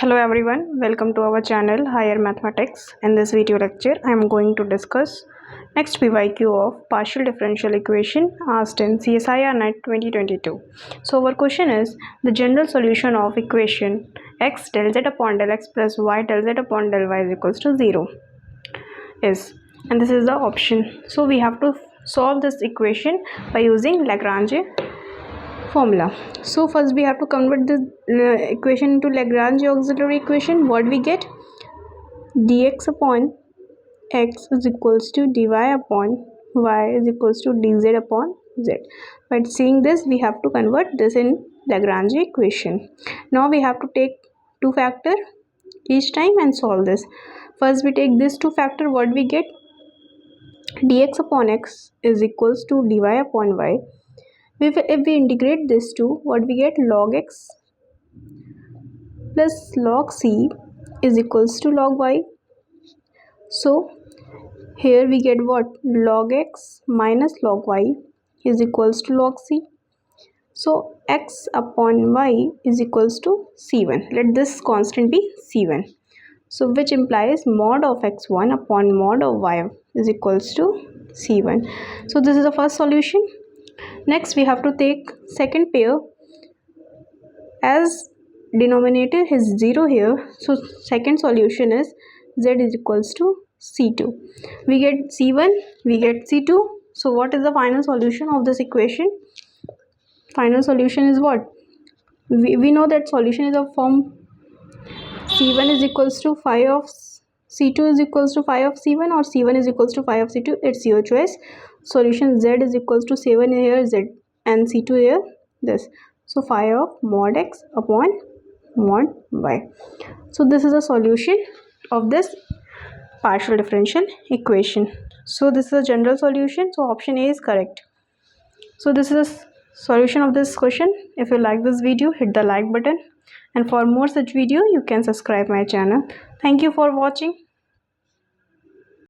Hello everyone, welcome to our channel Higher Mathematics. In this video lecture, I am going to discuss next PYQ of partial differential equation asked in Csirnet 2022. So our question is the general solution of equation x del z upon del x plus y del z upon del y is equals to 0 is, and this is the option. So we have to solve this equation by using Lagrange formula. So first we have to convert this equation into Lagrange auxiliary equation. What we get? Dx upon x is equals to dy upon y is equals to dz upon z. But seeing this, we have to convert this in Lagrange equation. Now we have to take two factor each time and solve this. First we take this two factor. What we get? Dx upon x is equals to dy upon y. If we integrate this two, what we get? Log x plus log c is equals to log y. So here we get what? Log x minus log y is equals to log c. So x upon y is equals to c1. Let this constant be c1. So which implies mod of x1 upon mod of y is equals to c1. So this is the first solution. Next we have to take second pair. As denominator is 0 here, so second solution is z is equals to c2. We get c1, we get c2. So what is the final solution of this equation? Final solution is what? We know that solution is of form c1 is equals to phi of c2 is equals to phi of c1 or c1 is equals to phi of c2. It's your choice. Solution z is equals to 7 here z and c2 here this. So phi of mod x upon mod y. So this is a solution of this partial differential equation. So this is a general solution. So option A is correct. So this is a solution of this question. If you like this video, hit the like button, and for more such video you can subscribe my channel. Thank you for watching.